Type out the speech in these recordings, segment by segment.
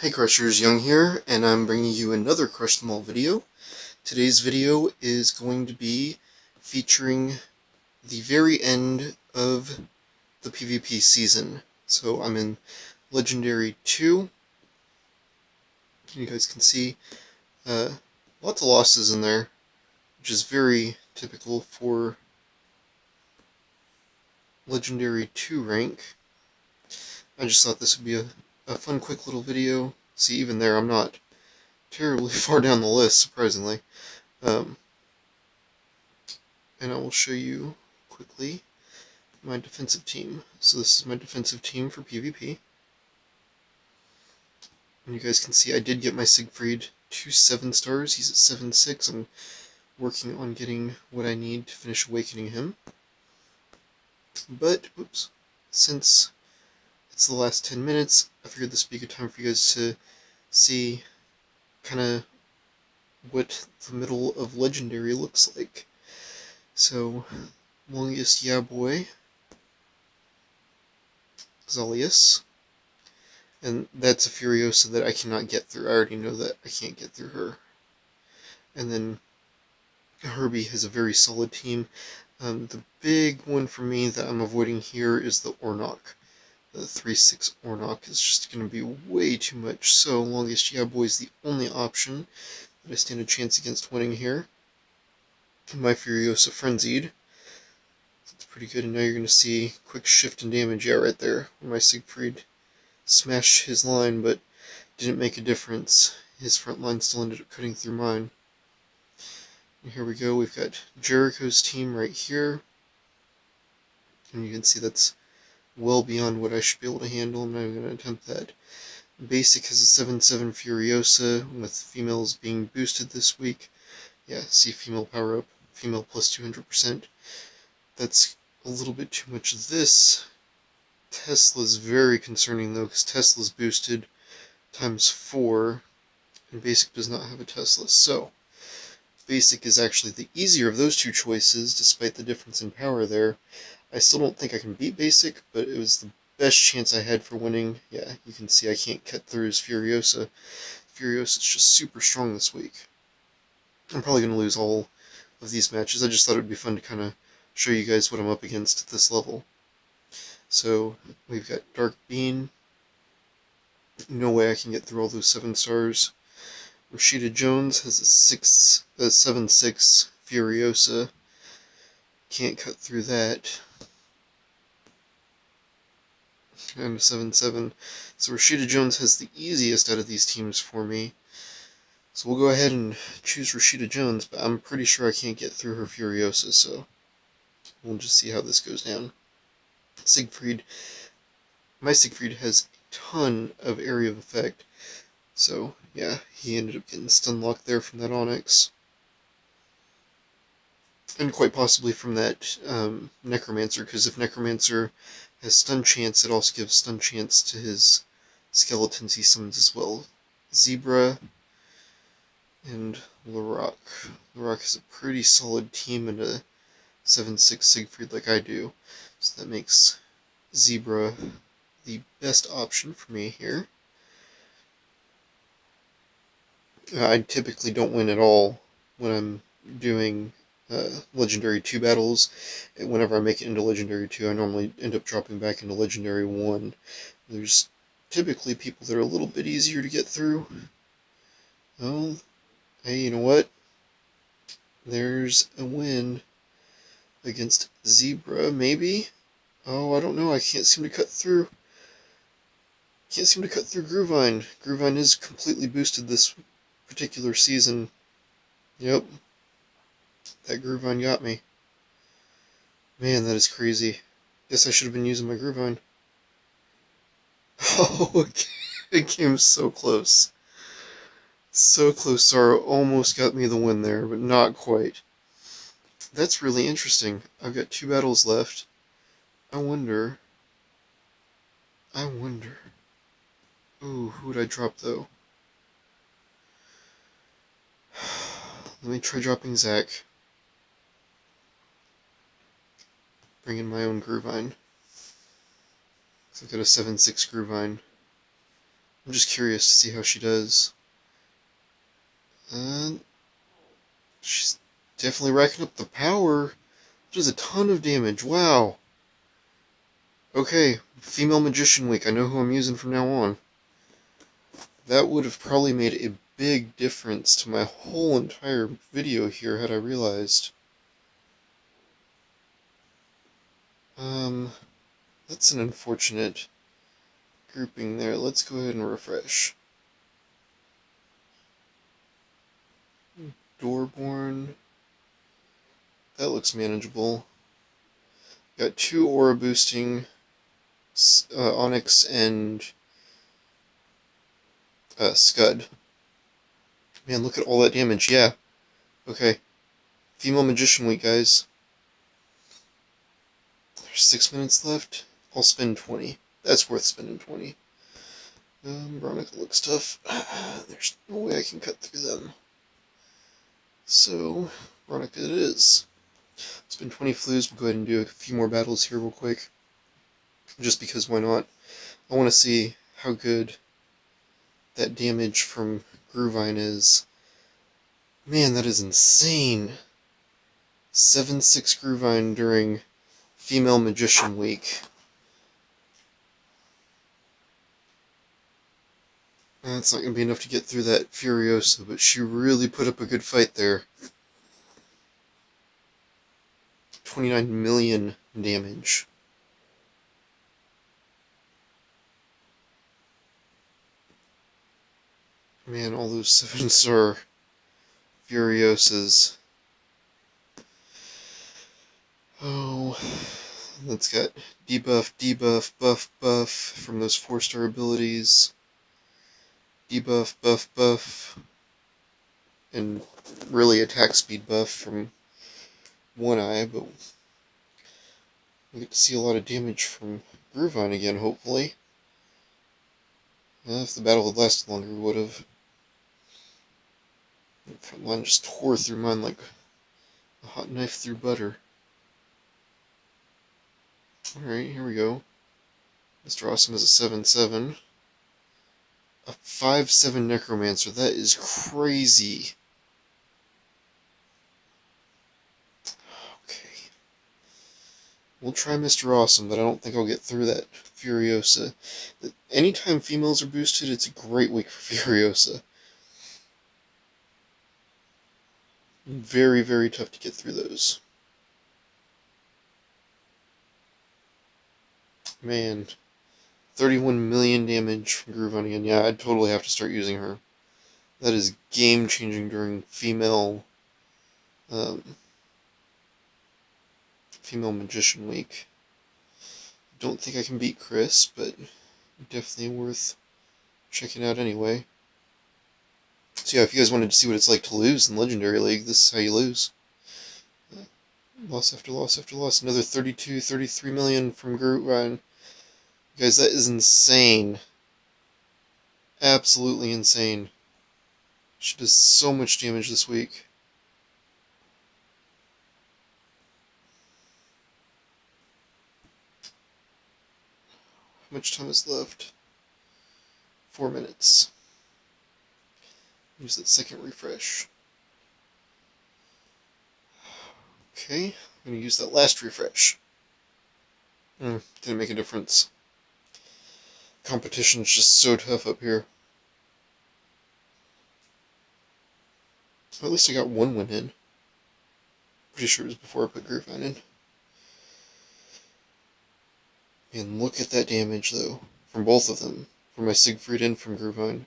Hey Crushers, Young here, and I'm bringing you another Crush Them All video. Today's video is going to be featuring the very end of the PvP season. So I'm in Legendary 2. You guys can see lots of losses in there, which is very typical for Legendary 2 rank. I just thought this would be a fun, quick little video. See, even there, I'm not terribly far down the list, surprisingly. And I will show you quickly my defensive team. So this is my defensive team for PvP. And you guys can see I did get my Siegfried to 7 stars. He's at 7-6. I'm working on getting what I need to finish awakening him. But, oops, since it's the last 10 minutes, I figured this would be a good time for you guys to see kind of what the middle of Legendary looks like. So, longest yeah boy, Zalius. And that's a Furiosa that I cannot get through. I already know that I can't get through her. And then Herbie has a very solid team. The big one for me that I'm avoiding here is the Ornock. The 3-6 Ornock is just going to be way too much. So Longest Yeah Boy is the only option that I stand a chance against winning here. My Furiosa Frenzied. That's pretty good. And now you're going to see quick shift in damage. Yeah, right there. My Siegfried smashed his line, but didn't make a difference. His front line still ended up cutting through mine. And here we go, we've got Jericho's team right here. And you can see that's well beyond what I should be able to handle. I'm not even going to attempt that. Basic has a 7-7 Furiosa, with females being boosted this week. Yeah, see female power up, female plus 200%. That's a little bit too much of this. Tesla's very concerning though, because Tesla's boosted times 4, and Basic does not have a Tesla. So, Basic is actually the easier of those two choices, despite the difference in power there. I still don't think I can beat Basic, but it was the best chance I had for winning. Yeah, you can see I can't cut through his Furiosa. Furiosa's just super strong this week. I'm probably going to lose all of these matches. I just thought it would be fun to kind of show you guys what I'm up against at this level. So, we've got Dark Bean. No way I can get through all those 7 stars. Rashida Jones has a 7-6 Furiosa. Can't cut through that. And a 7-7. So Rashida Jones has the easiest out of these teams for me. So we'll go ahead and choose Rashida Jones, but I'm pretty sure I can't get through her Furiosa, so we'll just see how this goes down. Siegfried. My Siegfried has a ton of area of effect. So, yeah, he ended up getting stun locked there from that Onyx. And quite possibly from that Necromancer, because if Necromancer has stun chance, it also gives stun chance to his skeletons he summons as well. Zebra and Larock. Larock has a pretty solid team and a 7-6 Siegfried like I do, so that makes Zebra the best option for me here. I typically don't win at all when I'm doing Legendary 2 battles. Whenever I make it into Legendary 2, I normally end up dropping back into Legendary 1. There's typically people that are a little bit easier to get through. Oh, hey, you know what? There's a win against Zebra, maybe? Oh, I don't know, I can't seem to cut through. Can't seem to cut through Groovine. Groovine is completely boosted this particular season. Yep, that Groovine got me. Man, that is crazy. Guess I should have been using my Groovine. Oh, it came so close. So close. Sorrow almost got me the win there, but not quite. That's really interesting. I've got 2 battles left. I wonder... Ooh, who would I drop, though? Let me try dropping Zac. Bring in my own Groovine. So I've got a 7-6 Groovine. I'm just curious to see how she does. She's definitely racking up the power. Does a ton of damage. Wow. Okay, Female Magician Week. I know who I'm using from now on. That would have probably made a big difference to my whole entire video here had I realized. That's an unfortunate grouping there. Let's go ahead and refresh. Doorborn. That looks manageable. Got 2 aura boosting Onyx and Scud. Man, look at all that damage. Yeah. Okay. Female Magician Week, guys. There's 6 minutes left. I'll spend 20. That's worth spending 20. Veronica looks tough. There's no way I can cut through them. So, Veronica it is. Spend 20 flues. We'll go ahead and do a few more battles here real quick. Just because, why not? I want to see how good that damage from Gruvine is. Man, that is insane. 7-6 Gruvine during Female Magician Week. That's not going to be enough to get through that Furiosa, but she really put up a good fight there. 29 million damage. Man, all those 7-star Furiosas. Oh, that's got debuff, debuff, buff, buff from those 4-star abilities. Debuff, buff, buff. And really attack speed buff from One Eye, but we get to see a lot of damage from Gruvine again, hopefully. If the battle had lasted longer, we would have. Front line just tore through mine like a hot knife through butter. Alright, here we go. Mr. Awesome is a 7-7. A 5-7 Necromancer. That is crazy. Okay. We'll try Mr. Awesome, but I don't think I'll get through that Furiosa. Anytime females are boosted, it's a great week for Furiosa. Very, very tough to get through those. Man, 31 million damage from Gruvine again. Yeah, I'd totally have to start using her. That is game-changing during female Magician Week. Don't think I can beat Chris, but definitely worth checking out anyway. So yeah, if you guys wanted to see what it's like to lose in Legendary League, this is how you lose. Loss after loss after loss. Another 32, 33 million from Gruvine. Guys, that is insane. Absolutely insane. She does so much damage this week. How much time is left? 4 minutes. Use that second refresh. Okay, I'm going to use that last refresh. Didn't make a difference. Competition's just so tough up here. Well, at least I got one win in. Pretty sure it was before I put Gruvine in. And look at that damage, though, from both of them. From my Siegfried and from Gruvine.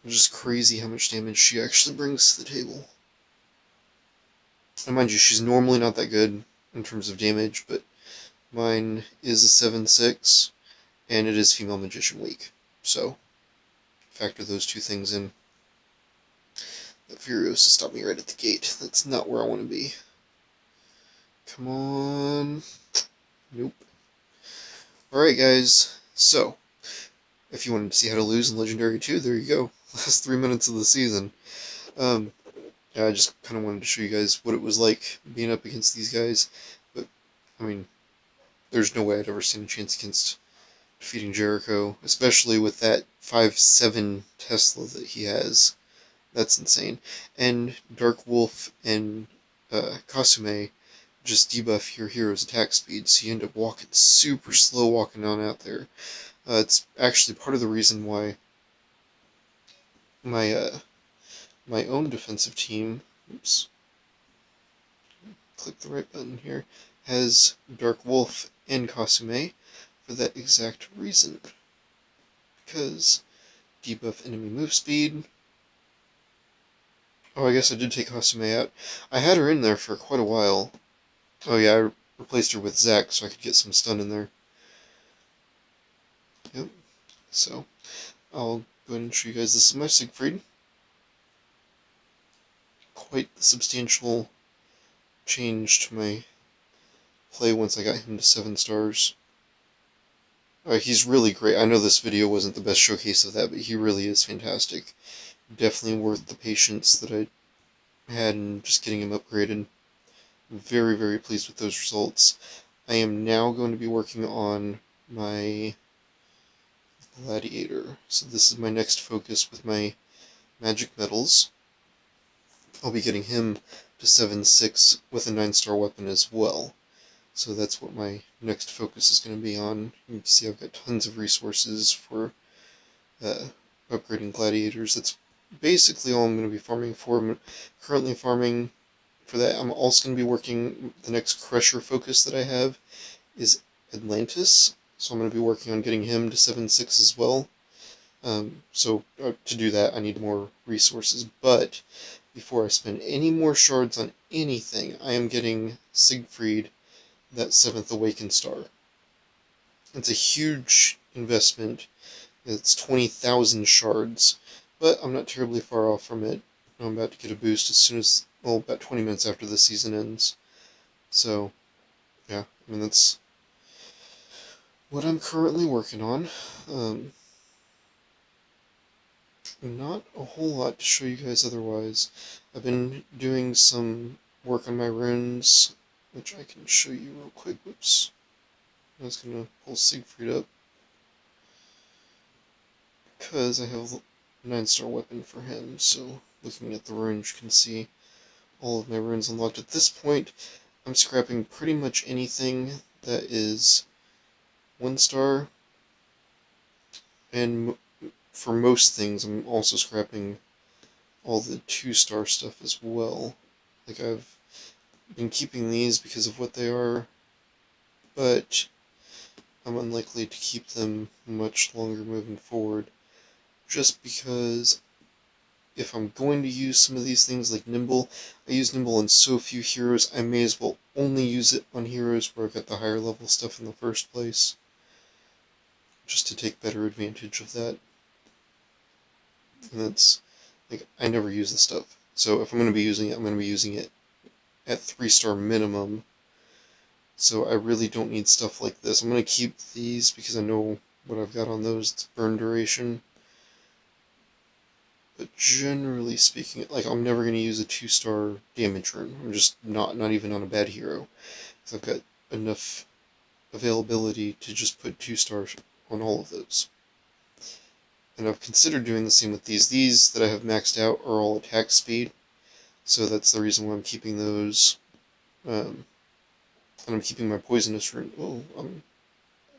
It's just crazy how much damage she actually brings to the table. And mind you, she's normally not that good in terms of damage, but mine is a 7-6, and it is Female Magician Week. So, factor those two things in. That Furiosa stopped me right at the gate. That's not where I want to be. Come on. Nope. Alright, guys. So, if you wanted to see how to lose in Legendary 2, there you go. Last 3 minutes of the season. Yeah, I just kind of wanted to show you guys what it was like being up against these guys. But, I mean, there's no way I'd ever stand a chance against defeating Jericho, especially with that 5.7 Tesla that he has. That's insane. And Dark Wolf and Kasume just debuff your hero's attack speed, so you end up walking super slow walking on out there. It's actually part of the reason why my my own defensive team, oops, click the right button here, has Dark Wolf and Kasume for that exact reason. Because debuff enemy move speed. Oh, I guess I did take Kasume out. I had her in there for quite a while. Oh yeah, I replaced her with Zack so I could get some stun in there. Yep, so I'll go ahead and show you guys this is my Siegfried. Quite the substantial change to my play once I got him to 7 stars. He's really great. I know this video wasn't the best showcase of that, but he really is fantastic. Definitely worth the patience that I had in just getting him upgraded. Very, very pleased with those results. I am now going to be working on my Gladiator. So this is my next focus with my magic metals. I'll be getting him to 7.6 with a 9-star weapon as well. So that's what my next focus is going to be on. You can see I've got tons of resources for upgrading gladiators. That's basically all I'm going to be farming for. I'm currently farming for that. I'm also going to be working, the next Crusher focus that I have is Atlantis. So I'm going to be working on getting him to 7.6 as well. So to do that, I need more resources. But before I spend any more shards on anything, I am getting Siegfried that 7th Awakened Star. It's a huge investment. It's 20,000 shards, but I'm not terribly far off from it. I'm about to get a boost as soon as, well, about 20 minutes after the season ends. So, yeah, I mean, that's what I'm currently working on. Not a whole lot to show you guys otherwise. I've been doing some work on my runes, which I can show you real quick. Whoops. I was going to pull Siegfried up, because I have a 9-star weapon for him, so looking at the runes you can see all of my runes unlocked. At this point, I'm scrapping pretty much anything that is 1-star, and for most things I'm also scrapping all the 2-star stuff as well. Like, I've been keeping these because of what they are, but I'm unlikely to keep them much longer moving forward, just because if I'm going to use some of these things like Nimble, I use Nimble on so few heroes, I may as well only use it on heroes where I've got the higher level stuff in the first place, just to take better advantage of that. And that's, like, I never use this stuff. So if I'm going to be using it, I'm going to be using it at 3-star minimum. So I really don't need stuff like this. I'm going to keep these because I know what I've got on those. It's burn duration. But generally speaking, like, I'm never going to use a 2-star damage rune. I'm just not even on a bad hero. So I've got enough availability to just put 2 stars on all of those. And I've considered doing the same with these. These that I have maxed out are all attack speed, so that's the reason why I'm keeping those. And I'm keeping my poisonous rune. Oh, I'm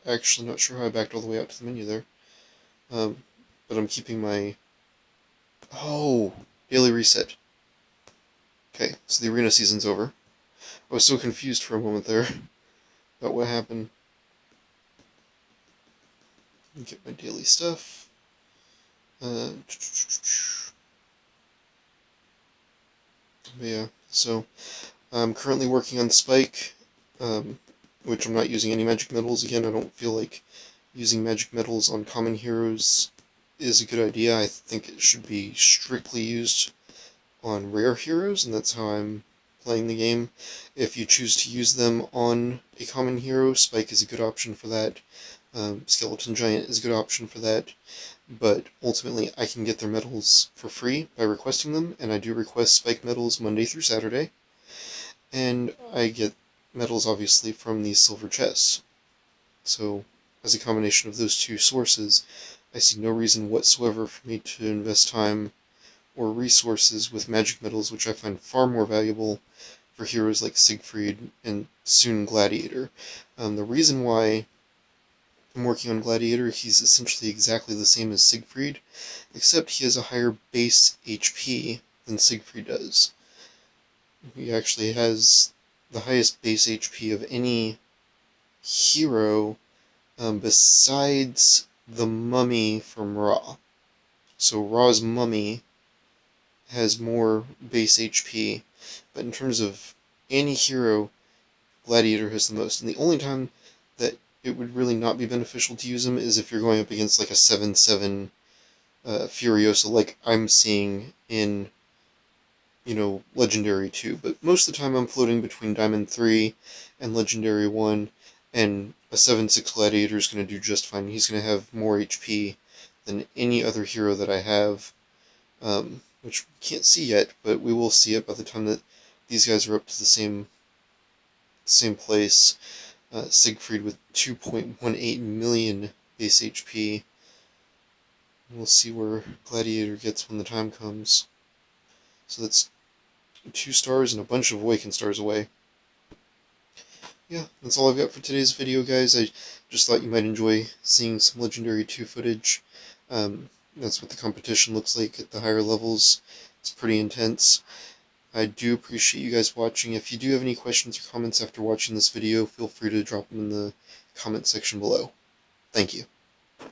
actually not sure how I backed all the way out to the menu there. But I'm keeping my... Oh! Daily reset. Okay, so the arena season's over. I was so confused for a moment there about what happened. Get my daily stuff. But yeah, so I'm currently working on Spike, which I'm not using any magic metals. Again, I don't feel like using magic metals on common heroes is a good idea. I think it should be strictly used on rare heroes, and that's how I'm playing the game. If you choose to use them on a common hero, Spike is a good option for that. Skeleton Giant is a good option for that. But ultimately, I can get their medals for free by requesting them, and I do request Spike medals Monday through Saturday. And I get medals, obviously, from these silver chests. So, as a combination of those two sources, I see no reason whatsoever for me to invest time or resources with magic metals, which I find far more valuable for heroes like Siegfried and soon Gladiator. The reason why I'm working on Gladiator, he's essentially exactly the same as Siegfried, except he has a higher base HP than Siegfried does. He actually has the highest base HP of any hero besides the mummy from Ra. So Ra's mummy has more base HP, but in terms of any hero, Gladiator has the most. And the only time that it would really not be beneficial to use him is if you're going up against like a 7/7 Furiosa, like I'm seeing in, Legendary 2. But most of the time I'm floating between Diamond 3 and Legendary 1, and a 7/6 Gladiator is going to do just fine. He's going to have more HP than any other hero that I have, which we can't see yet, but we will see it by the time that these guys are up to the same place. Siegfried with 2.18 million base HP. We'll see where Gladiator gets when the time comes. So that's 2 stars and a bunch of Awakened stars away. Yeah, that's all I've got for today's video, guys. I just thought you might enjoy seeing some Legendary 2 footage. That's what the competition looks like at the higher levels. It's pretty intense. I do appreciate you guys watching. If you do have any questions or comments after watching this video, feel free to drop them in the comment section below. Thank you.